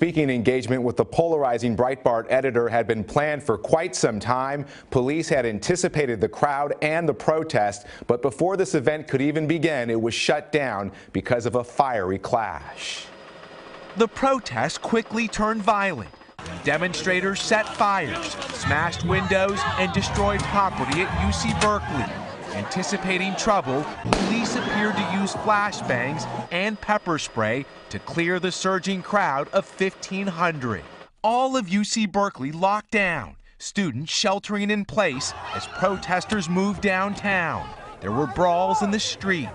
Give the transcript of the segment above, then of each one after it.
speaking engagement with the polarizing Breitbart editor had been planned for quite some time. Police had anticipated the crowd and the protest, but before this event could even begin, it was shut down because of a fiery clash. The protest quickly turned violent. Demonstrators set fires, smashed windows, and destroyed property at UC Berkeley. Anticipating trouble, police appeared to use flashbangs and pepper spray to clear the surging crowd of 1,500. All of UC Berkeley locked down, students sheltering in place as protesters moved downtown. There were brawls in the street.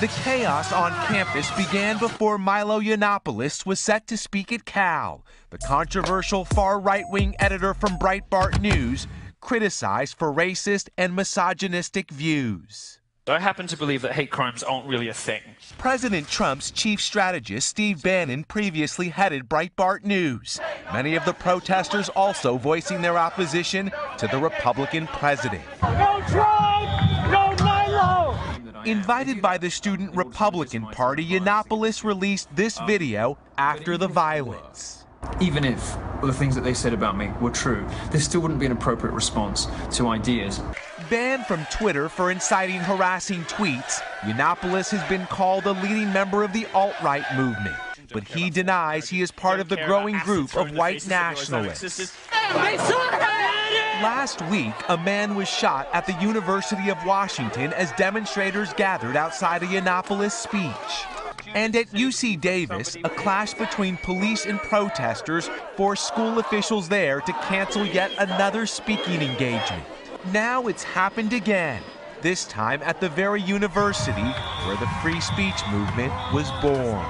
The chaos on campus began before Milo Yiannopoulos was set to speak at Cal. The controversial far right-wing editor from Breitbart News criticized for racist and misogynistic views. I happen to believe that hate crimes aren't really a thing. President Trump's chief strategist, Steve Bannon, previously headed Breitbart News. Many of the protesters also voicing their opposition to the Republican president. Go Trump! Go Milo! Invited by the Student Republican Party, Yiannopoulos released this video after the violence. Even if the things that they said about me were true, this still wouldn't be an appropriate response to ideas. Banned from Twitter for inciting harassing tweets, Yiannopoulos has been called a leading member of the alt-right movement, but he denies he is part of the growing group of white nationalists. Last week, a man was shot at the University of Washington as demonstrators gathered outside a Yiannopoulos speech. And at UC Davis, a clash between police and protesters forced school officials there to cancel yet another speaking engagement. Now it's happened again, this time at the very university where the free speech movement was born.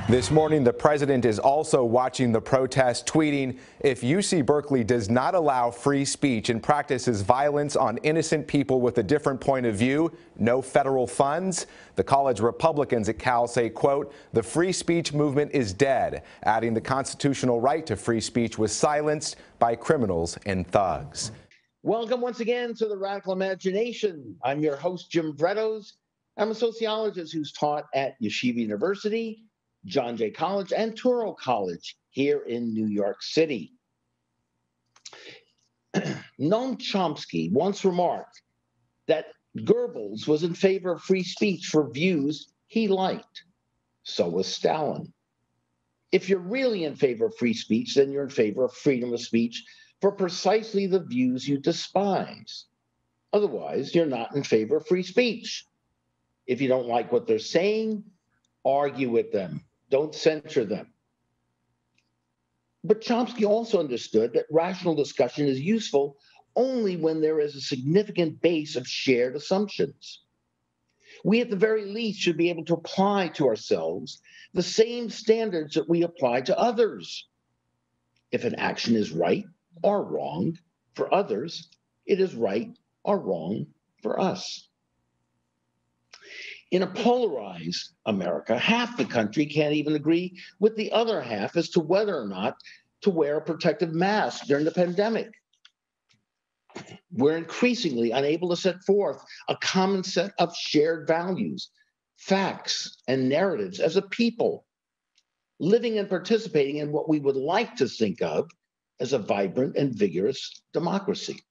This morning, the president is also watching the protest, tweeting, "If UC Berkeley does not allow free speech and practices violence on innocent people with a different point of view, no federal funds." The college Republicans at Cal say, quote, "The free speech movement is dead," adding the constitutional right to free speech was silenced by criminals and thugs. Welcome once again to the Radical Imagination. I'm your host, Jim Bretos. I'm a sociologist who's taught at Yeshiva University, John Jay College, and Touro College here in New York City. Noam Chomsky once remarked that Goebbels was in favor of free speech for views he liked. So was Stalin. If you're really in favor of free speech, then you're in favor of freedom of speech for precisely the views you despise. Otherwise, you're not in favor of free speech. If you don't like what they're saying, argue with them. Don't censor them. But Chomsky also understood that rational discussion is useful only when there is a significant base of shared assumptions. We, at the very least, should be able to apply to ourselves the same standards that we apply to others. If an action is right or wrong for others, it is right or wrong for us. In a polarized America, half the country can't even agree with the other half as to whether or not to wear a protective mask during the pandemic. We're increasingly unable to set forth a common set of shared values, facts, and narratives as a people, living and participating in what we would like to think of as a vibrant and vigorous democracy.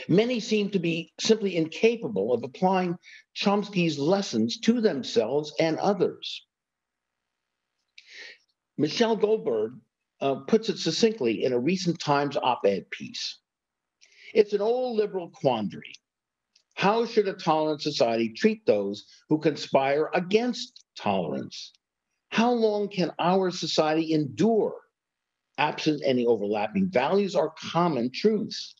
Many seem to be simply incapable of applying Chomsky's lessons to themselves and others. Michelle Goldberg puts it succinctly in a recent Times op-ed piece. It's an old liberal quandary. How should a tolerant society treat those who conspire against tolerance? How long can our society endure, absent any overlapping values or common truths?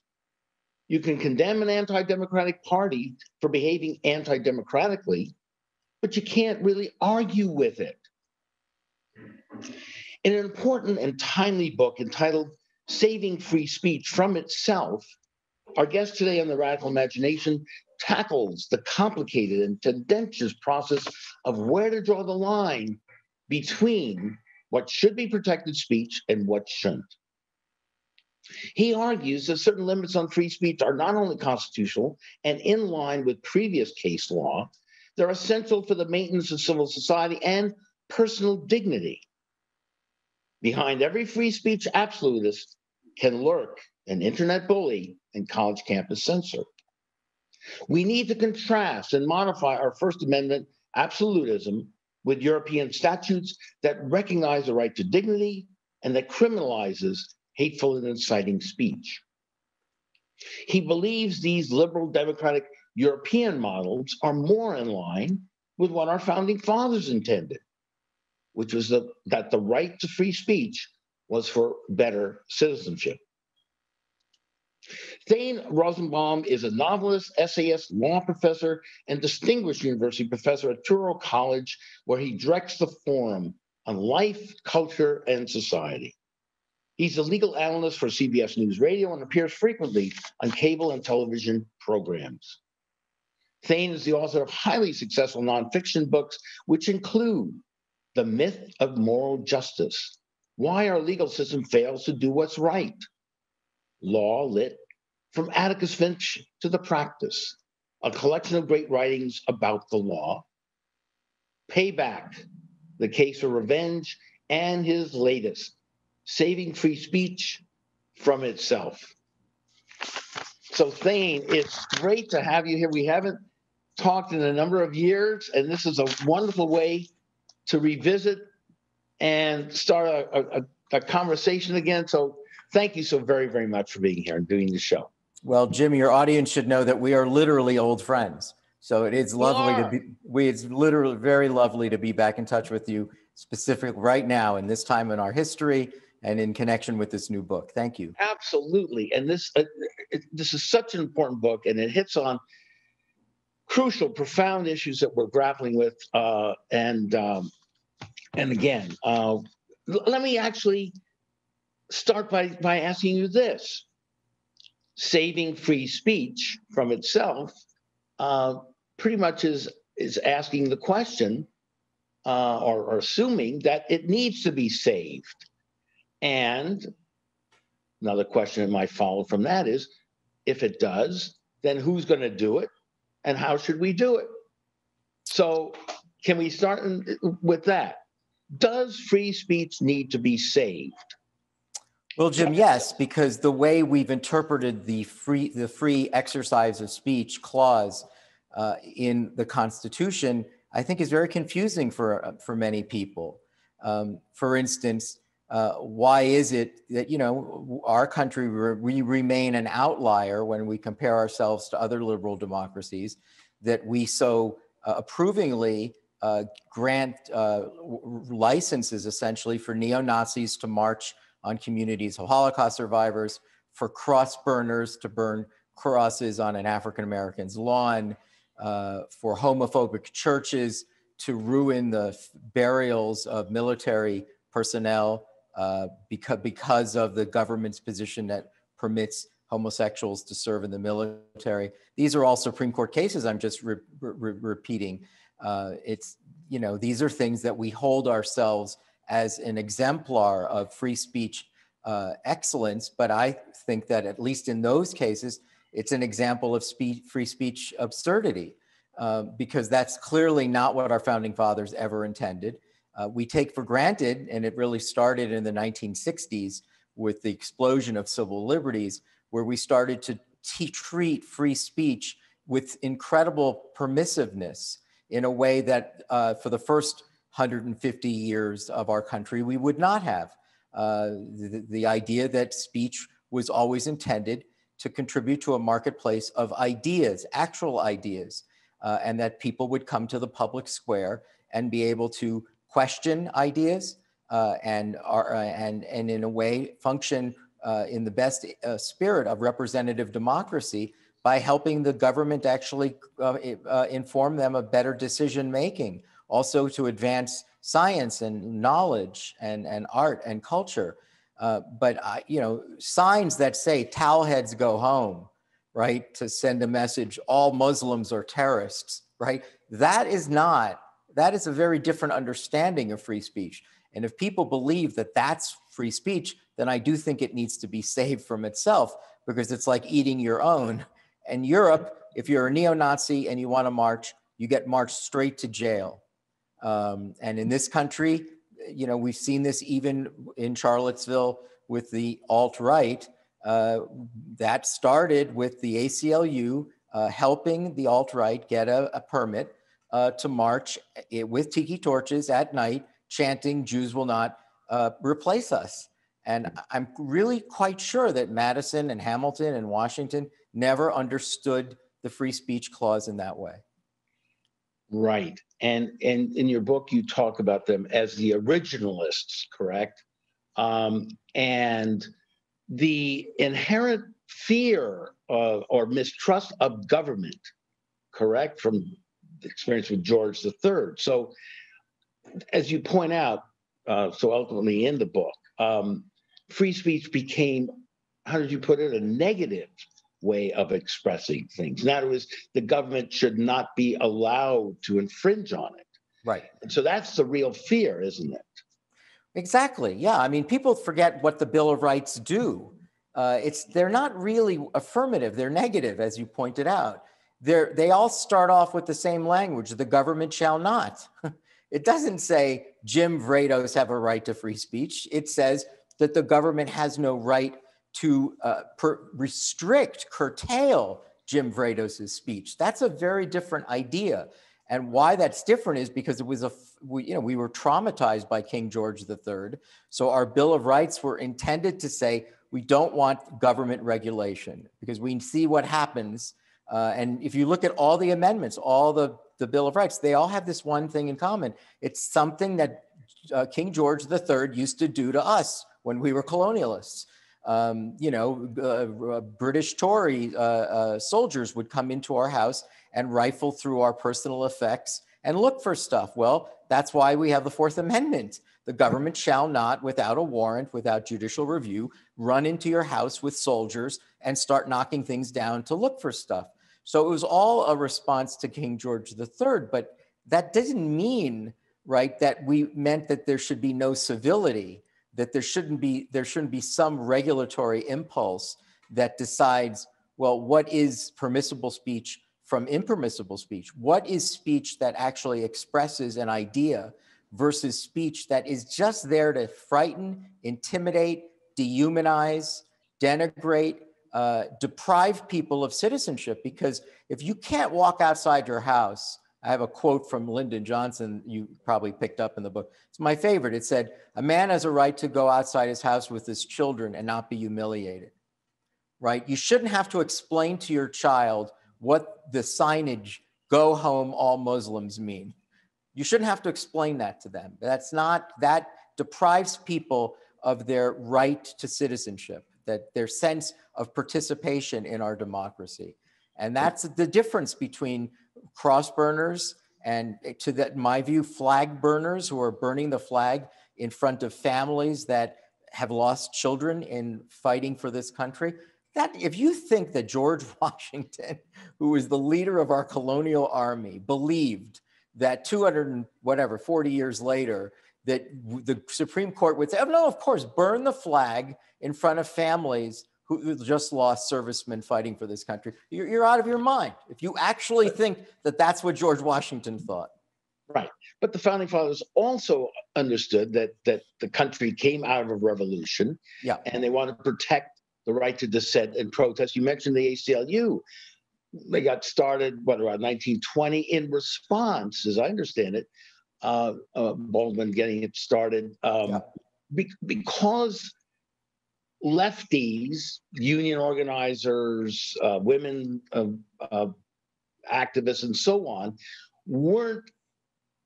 You can condemn an anti-democratic party for behaving anti-democratically, but you can't really argue with it. In an important and timely book entitled Saving Free Speech from Itself, our guest today on the Radical Imagination tackles the complicated and contentious process of where to draw the line between what should be protected speech and what shouldn't. He argues that certain limits on free speech are not only constitutional and in line with previous case law, They're essential for the maintenance of civil society and personal dignity. Behind every free speech absolutist can lurk an internet bully and college campus censor. We need to contrast and modify our First Amendment absolutism with European statutes that recognize the right to dignity and that criminalizes hateful and inciting speech. He believes these liberal democratic European models are more in line with what our founding fathers intended, which was that the right to free speech was for better citizenship. Thane Rosenbaum is a novelist, essayist, law professor, and distinguished university professor at Touro College, where he directs the Forum on Life, Culture, and Society. He's a legal analyst for CBS News Radio and appears frequently on cable and television programs. Thane is the author of highly successful nonfiction books, which include The Myth of Moral Justice, Why Our Legal System Fails to Do What's Right, Law Lit, From Atticus Finch to the Practice, a collection of great writings about the law, Payback, The Case for Revenge, and his latest, Saving Free Speech from Itself. So Thane, it's great to have you here. We haven't talked in a number of years, and this is a wonderful way to revisit and start a conversation again. So thank you so very, very much for being here and doing the show. Well, Jim, your audience should know that we are literally old friends. So it is lovely to be, it's literally very lovely to be back in touch with you, specifically right now in this time in our history and in connection with this new book. Thank you. Absolutely. And this is such an important book, and it hits on crucial, profound issues that we're grappling with. And again, let me actually start by asking you this. Saving free speech from itself pretty much is asking the question or assuming that it needs to be saved. And another question that might follow from that is, if it does, then who's going to do it and how should we do it? So can we start with that? Does free speech need to be saved? Well, Jim, yes, because the way we've interpreted the free exercise of speech clause in the Constitution, I think is very confusing for many people. For instance, why is it that, our country, we remain an outlier when we compare ourselves to other liberal democracies, that we so approvingly grant licenses essentially for neo-Nazis to march on communities of Holocaust survivors, for cross burners to burn crosses on an African American's lawn, for homophobic churches to ruin the burials of military personnel because of the government's position that permits homosexuals to serve in the military. These are all Supreme Court cases I'm just repeating. These are things that we hold ourselves as an exemplar of free speech excellence, but I think that at least in those cases, it's an example of free speech absurdity, because that's clearly not what our founding fathers ever intended. We take for granted, and it really started in the 1960s with the explosion of civil liberties, where we started to treat free speech with incredible permissiveness in a way that for the first 150 years of our country, we would not have. The idea that speech was always intended to contribute to a marketplace of ideas, actual ideas, and that people would come to the public square and be able to question ideas and in a way function in the best spirit of representative democracy by helping the government actually inform them of better decision making, also to advance science and knowledge and art and culture. But signs that say towel heads go home, right, to send a message, all Muslims are terrorists, right? That is a very different understanding of free speech. And if people believe that that's free speech, then I do think it needs to be saved from itself, because it's like eating your own. And Europe, if you're a neo-Nazi and you want to march, you get marched straight to jail. And in this country, we've seen this even in Charlottesville with the alt-right. That started with the ACLU helping the alt-right get a permit to march with tiki torches at night, chanting, "Jews will not replace us." And I'm really quite sure that Madison and Hamilton and Washington never understood the free speech clause in that way. Right. And in your book, you talk about them as the originalists, correct? And the inherent fear or mistrust of government, correct, from the experience with George III. So as you point out, so ultimately in the book, free speech became, how did you put it, a negative way of expressing things. In other words, the government should not be allowed to infringe on it. Right. And so that's the real fear, isn't it? Exactly. Yeah. I mean, people forget what the Bill of Rights do. They're not really affirmative. They're negative, as you pointed out. They all start off with the same language: the government shall not. It doesn't say Jim Vrados have a right to free speech. It says that the government has no right to restrict, curtail Jim Vrados' speech. That's a very different idea. And why that's different is because it was we were traumatized by King George III. So our Bill of Rights were intended to say, we don't want government regulation because we see what happens. And if you look at all the amendments, all the Bill of Rights, they all have this one thing in common. It's something that King George III used to do to us when we were colonialists. British Tory soldiers would come into our house and rifle through our personal effects and look for stuff. Well, that's why we have the Fourth Amendment. The government shall not, without a warrant, without judicial review, run into your house with soldiers and start knocking things down to look for stuff. So it was all a response to King George III, but that didn't mean, right, that we meant that there should be no civility, that there shouldn't be some regulatory impulse that decides, well, what is permissible speech from impermissible speech? What is speech that actually expresses an idea versus speech that is just there to frighten, intimidate, dehumanize, denigrate, deprive people of citizenship? Because if you can't walk outside your house, I have a quote from Lyndon Johnson you probably picked up in the book. It's my favorite. It said, "A man has a right to go outside his house with his children and not be humiliated," right? You shouldn't have to explain to your child what the signage, "Go home, all Muslims" mean. You shouldn't have to explain that to them. That deprives people of their right to citizenship, that their sense of participation in our democracy. And that's the difference between cross burners and, in my view, flag burners who are burning the flag in front of families that have lost children in fighting for this country. That if you think that George Washington, who was the leader of our colonial army, believed that 40 years later, that the Supreme Court would say, "Oh, no, of course, burn the flag in front of families who just lost servicemen fighting for this country," you're out of your mind. If you actually think that that's what George Washington thought. Right. But the founding fathers also understood that the country came out of a revolution, and they wanted to protect the right to dissent and protest. You mentioned the ACLU. They got started, around 1920 in response, as I understand it, Baldwin getting it started, because lefties, union organizers, women activists, and so on, weren't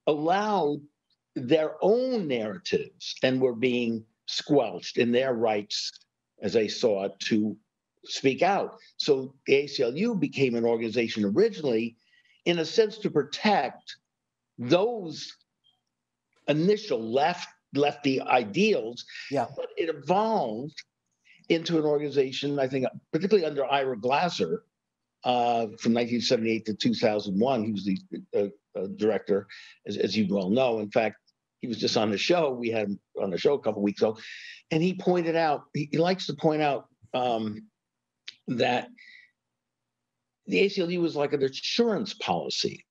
allowed their own narratives and were being squelched in their rights, as they saw it, to speak out. So the ACLU became an organization originally, in a sense, to protect those initial lefty ideals. But it evolved into an organization, I think, particularly under Ira Glasser, from 1978 to 2001. He was the director, as you well know. In fact, he was just on the show. We had him on the show a couple of weeks ago, and he pointed out, he likes to point out that the ACLU was like an insurance policy.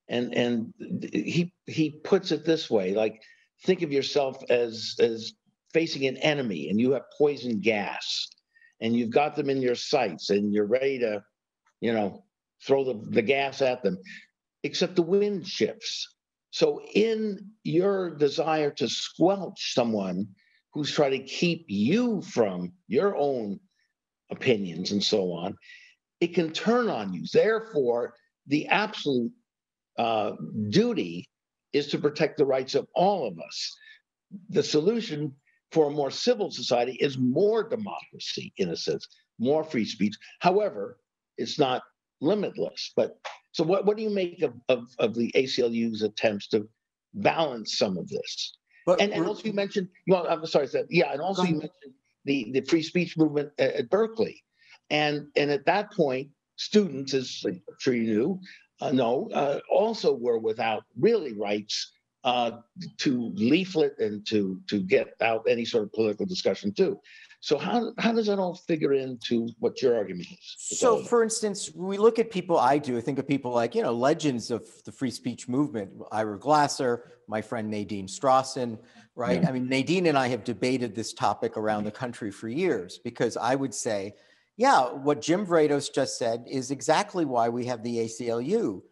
and he puts it this way, like, think of yourself as facing an enemy, and you have poison gas, and you've got them in your sights, and you're ready to, throw the gas at them, except the wind shifts. So in your desire to squelch someone who's trying to keep you from your own opinions and so on, it can turn on you. Therefore, the absolute duty is to protect the rights of all of us. The solution for a more civil society is more democracy, in a sense, more free speech. However, it's not limitless. But so what do you make of the ACLU's attempts to balance some of this? But and also you mentioned, I'm sorry, and also you mentioned the free speech movement at Berkeley. And at that point, students, as I'm sure you also were without really rights to leaflet and to get out any sort of political discussion too. So how does that all figure into what your argument is? So, for instance, we look at people, I think of people like, legends of the free speech movement, Ira Glasser, my friend Nadine Strawson, right? Yeah. I mean, Nadine and I have debated this topic around the country for years, because I would say, what Jim Vratos just said is exactly why we have the ACLU.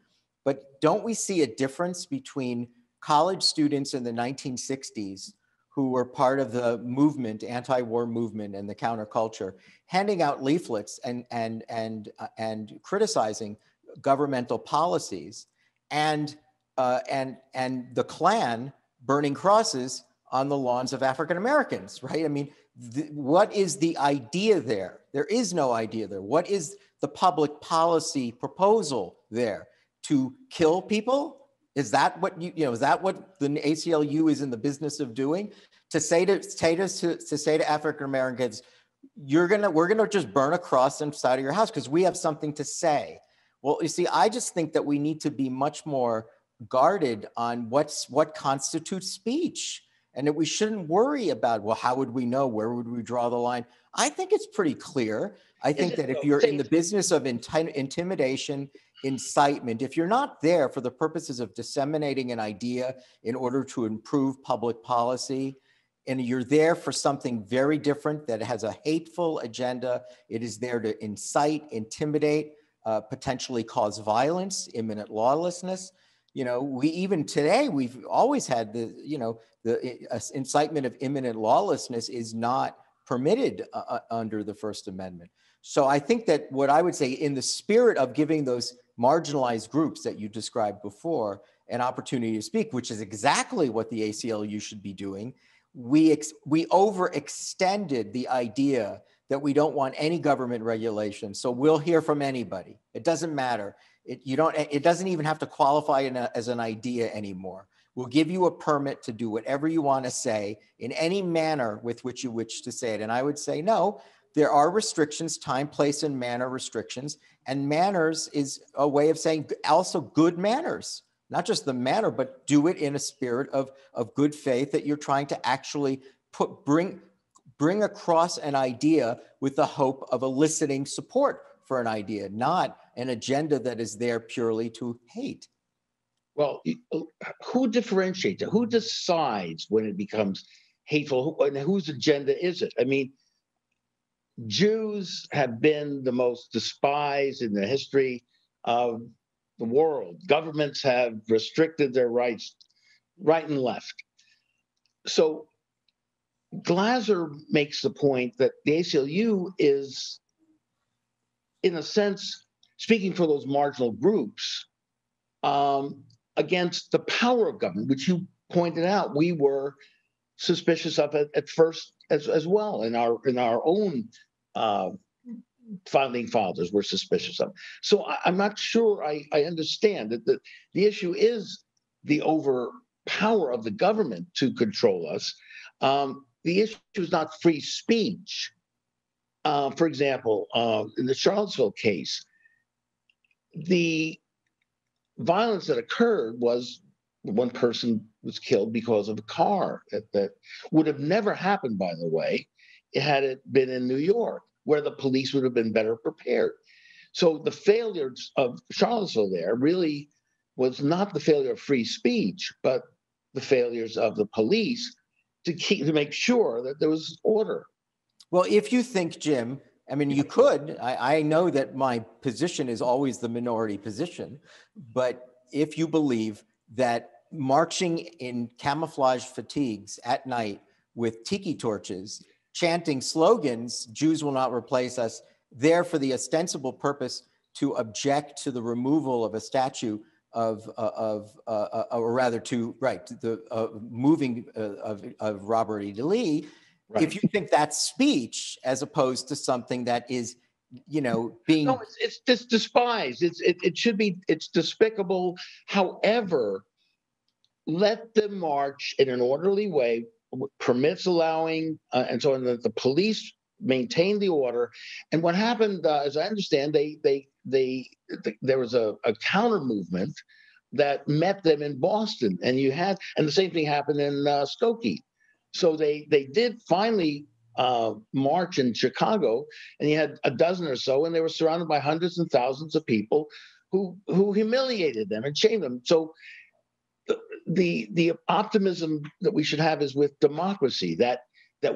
But don't we see a difference between college students in the 1960s who were part of the movement, anti-war movement and the counterculture, handing out leaflets and criticizing governmental policies, and the Klan burning crosses on the lawns of African Americans, right? I mean, what is the idea there? There is no idea there. What is the public policy proposal there? To kill people? Is that what is that what the ACLU is in the business of doing? To say to African Americans, we're gonna just burn a cross inside of your house because we have something to say. Well, you see, I just think that we need to be much more guarded on what constitutes speech, and that we shouldn't worry about, well, how would we know? Where would we draw the line? I think it's pretty clear. I think that if you're in the business of intimidation, incitement, if you're not there for the purposes of disseminating an idea in order to improve public policy, and you're there for something very different that has a hateful agenda, it is there to incite, intimidate, potentially cause violence, imminent lawlessness. We've always had the incitement of imminent lawlessness is not permitted under the First Amendment. So I think that what I would say, in the spirit of giving those marginalized groups that you described before an opportunity to speak, which is exactly what the ACLU should be doing, we overextended the idea that we don't want any government regulation, so we'll hear from anybody. It doesn't matter. It doesn't even have to qualify as an idea anymore. We'll give you a permit to do whatever you want to say in any manner with which you wish to say it. And I would say, no, there are restrictions, time, place, and manner restrictions. And manners is a way of saying also good manners, not just the manner, but do it in a spirit of good faith, that you're trying to actually bring across an idea with the hope of eliciting support for an idea, not an agenda that is there purely to hate. Well, who differentiates it? Who decides when it becomes hateful? And whose agenda is it? I mean, Jews have been the most despised in the history of the world. Governments have restricted their rights right and left. So Glasser makes the point that the ACLU is, in a sense, speaking for those marginal groups, against the power of government, which you pointed out we were suspicious of at first as well. In our own founding fathers were suspicious of. So I'm not sure I understand that the issue is the overpower of the government to control us. The issue is not free speech. For example, in the Charlottesville case, the violence that occurred was one person was killed because of a car that would have never happened, by the way, had it been in New York, where the police would have been better prepared. So the failures of Charlottesville there really was not the failure of free speech, but the failures of the police to make sure that there was order. Well, if you think, Jim, I mean, you could. I know that my position is always the minority position, but if you believe that marching in camouflage fatigues at night with tiki torches, chanting slogans, Jews will not replace us, there for the ostensible purpose to object to the removal of a statue or rather to the moving of Robert E. Lee. Right. If you think that's speech as opposed to something that is, being no, it's just despised. It's despicable. However, let them march in an orderly way, permits allowing, and so on. The police maintain the order. And what happened, as I understand, there was a counter movement that met them in Boston, and the same thing happened in Skokie. So they did finally march in Chicago, and you had a dozen or so, and they were surrounded by hundreds and thousands of people who humiliated them and shamed them. So the optimism that we should have is with democracy, that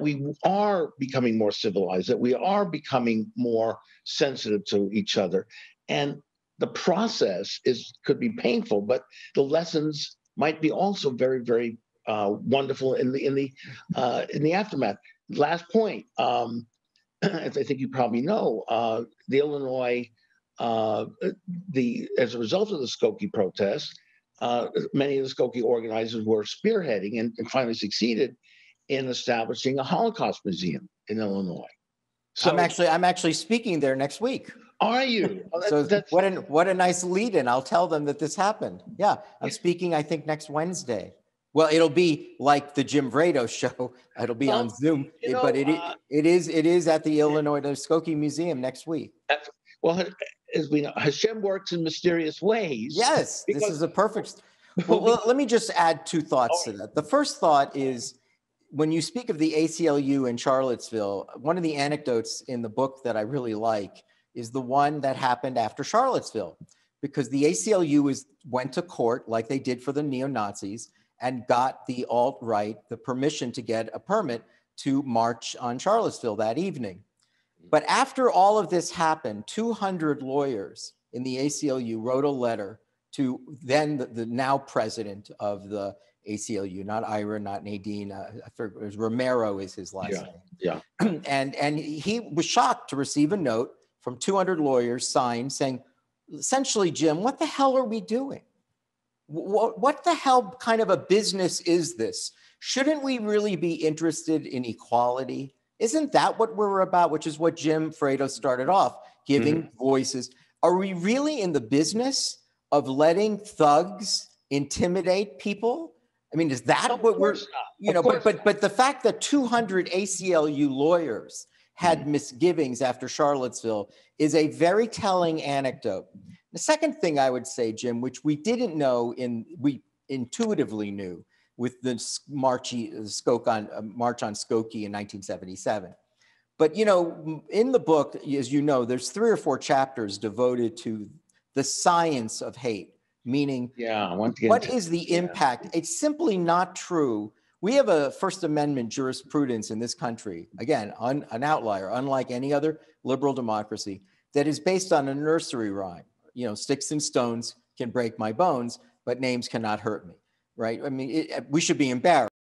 we are becoming more civilized, that we are becoming more sensitive to each other. And the process could be painful, but the lessons might be also very, very wonderful in the aftermath. Last point, as I think you probably know, the Illinois, as a result of the Skokie protests, many of the Skokie organizers were spearheading and finally succeeded in establishing a Holocaust museum in Illinois. So I'm actually speaking there next week. Are you? So what a nice lead-in. I'll tell them that this happened. Yeah, I'm speaking, I think, next Wednesday. Well, it'll be like the Jim Vrado show. It'll be on Zoom, but it is at the Illinois Skokie Museum next week. Well, as we know, Hashem works in mysterious ways. Yes, this is a perfect. Well, let me just add two thoughts to that. The first thought is, when you speak of the ACLU in Charlottesville, one of the anecdotes in the book that I really like is the one that happened after Charlottesville, because the ACLU went to court like they did for the neo-Nazis and got the alt-right the permission to get a permit to march on Charlottesville that evening. But after all of this happened, 200 lawyers in the ACLU wrote a letter to then the now president of the ACLU, not Ira, not Nadine, I forget, it was Romero is his last name. Yeah. And he was shocked to receive a note from 200 lawyers signed saying, essentially, Jim, what the hell are we doing? What the hell kind of a business is this? Shouldn't we really be interested in equality? Isn't that what we're about, which is what Jim Vrado started off, giving voices? Are we really in the business of letting thugs intimidate people? I mean, is that what we're, but the fact that 200 ACLU lawyers had misgivings after Charlottesville is a very telling anecdote. The second thing I would say, Jim, which we didn't know, we intuitively knew with the March on Skokie in 1977. But, in the book, as you know, there's 3 or 4 chapters devoted to the science of hate, meaning what is the impact? It's simply not true. We have a First Amendment jurisprudence in this country, again, an outlier, unlike any other liberal democracy, that is based on a nursery rhyme. Sticks and stones can break my bones, but names cannot hurt me, right? I mean, we should be embarrassed.